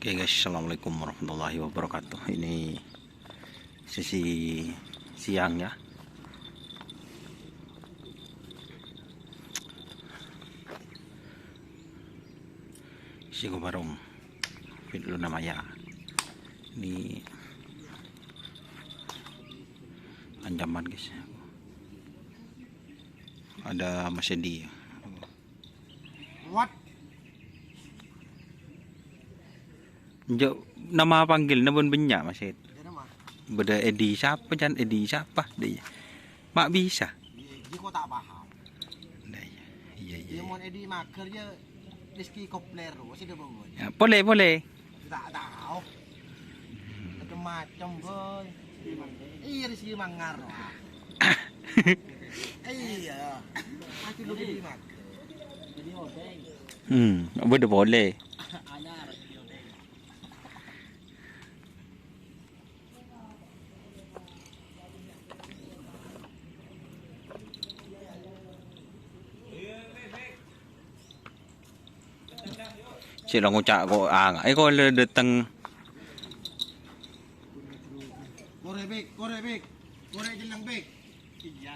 Oke guys, assalamualaikum warahmatullahi wabarakatuh. Ini sisi siang ya. Si Barong Fitlu namanya. Ini ancaman guys. Ada Mas Edi. What? Jo, nama panggil namun banyak Mas Ed. Dia mah. Beda Edi siapa dan Edi siapa dia. Mak bisa. Dia kok tak paham. Nah, iya Dia iya. mau Edi maker je Rizky Kopler sih dia bawa. Ya, boleh. Tak tahu. Macam-macam boy. Iya Rizky Mangar. Iya. Masih lu Edi maker. Jadi odeng. Boleh. Anyar. Chị là con chạ của ấy coi là được tầng Korebek. Korek jelang bek. Iya.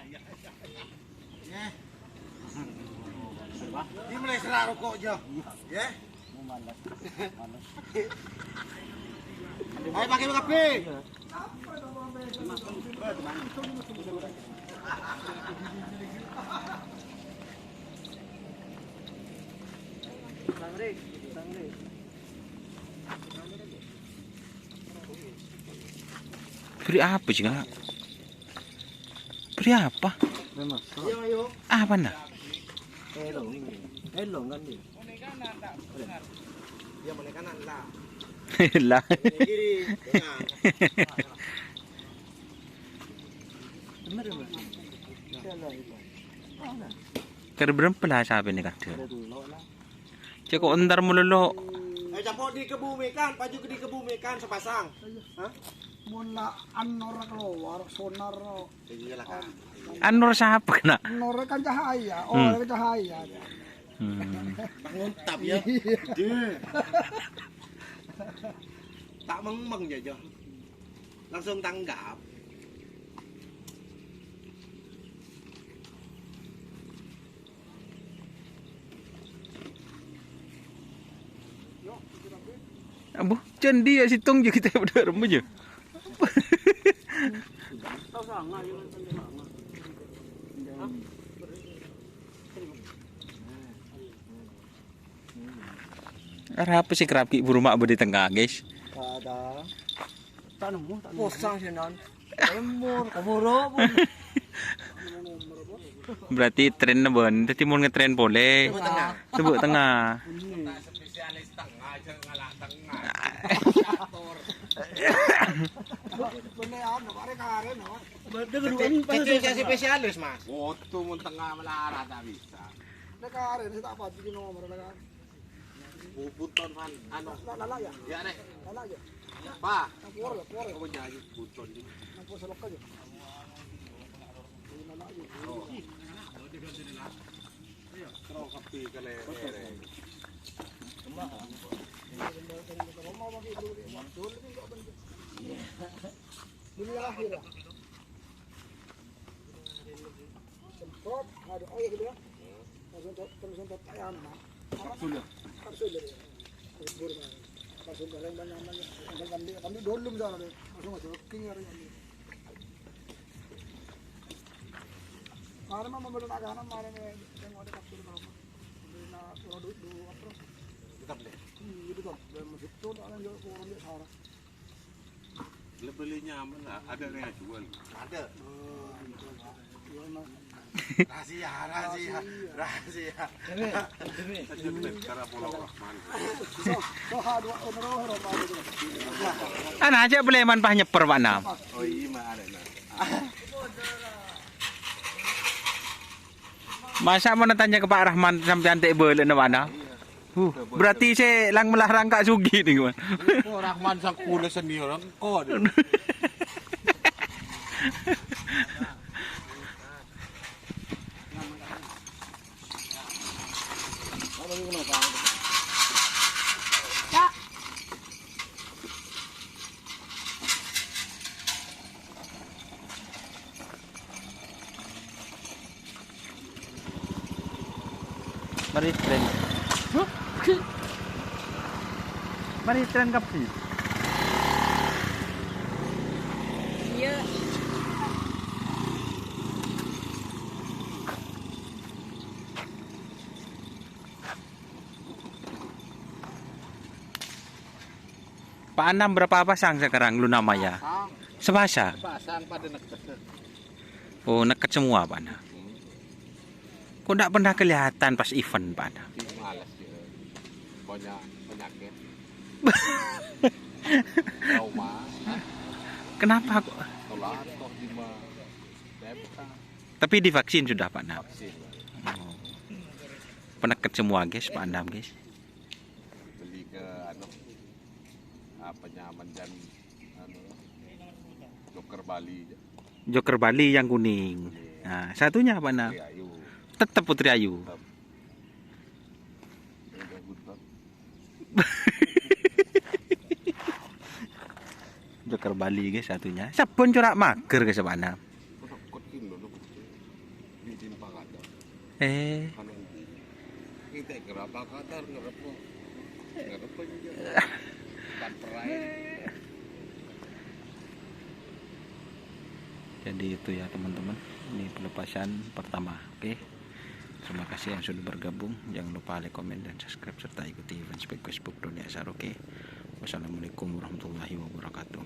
Ya. Ini mulai serak rokok je. Ya. Malas. Ayo pakai lu kape. beri apa sih kak? Beri apa? Ayo. Apa nak? Elong kan dia. Dia boleh kanan lah. Lah. Kiri. Kira berapa lah sahabat ni kata? Cik kok entar melulu. Ayo campur dikebumikan, baju dikebumikan sepasang. Hah? Mula anor keluar sonar Iyalah kan. Anur siapa kena? anor kan cahaya kan cahaya Nguntap ya. Tak meng aja. Langsung tanggap. Abu, jangan dia situng je kita berdua remu je. Apa sih kerap ki buru mak di tengah guys? Ada. Tak nemu. Kosong sih non. Emur, keburu pun. Berarti tren bon, jadi mau ngetren boleh. Sebut tengah. Spesialis tengah aja ngalah tengah. beneran karen Itu spesialis mas. Foto mun tengah melarang tak bisa. karen saya tak apa bikin nomor kan Buton man, ano? lala ya Ya nih. lala aja Pa, kuar aku nyanyi buton ini. aku selok aja lala aja Terus kapi kale. ini lahir lah semprot ada air gitu ya terus semprot ayam kapsul ya kapsul barang banyak kami dolum sana deh langsung aja king hari ini kemarin mah membeli makanan kemarin yang ada kapsul berapa beli produk dulu apa Kita beli. itu kan dan masih tuh ada yang orang dia sarah Belinya mana? Ada yang jual. Ada. Rahasia. Cara Pulau Rahman. Anak aja boleh manpah nyeper Pak Nam. Oh iya mah ada. Masa mana tanya ke Pak Rahman sampai antek boleh na mana? Berarti saya lang melarang Kak Sugi nih kawan. Oh Rahman sang kula sendiri orang kod. Paritren. Paritren kapi. Iya. Pak Anam berapa pasang sekarang Luna Maya? Sepasang. Pasang pada neket. Oh, neket semua Pak Anam. Kok enggak pernah kelihatan pas event Pak Anam? Malas dia. Banyak penyakit. Trauma. Kenapa kok? Tolak toh di mah. Depka. Tapi divaksin sudah Pak Anam. Vaksin. Oh. Peneket semua guys, Pak Anam guys. Beli ke apa nyaman dan Joker Bali. Joker Bali yang kuning. Nah, satunya Pak Anam. Ayu. Tetap Putri Ayu. Udah butuh. Joker Bali guys satunya. Sabun corak mager guys Pak Anam. Kot kilo lo. Di timpang ada. Eh, Kita kerapa kadar ngerep lo. Ngerep aja. Kan perai. jadi itu ya teman-teman. Ini pelepasan pertama. Oke. Terima kasih yang sudah bergabung. Jangan lupa like, komen, dan subscribe serta ikuti event Facebook Dunia Asar. Oke. Wassalamualaikum warahmatullahi wabarakatuh.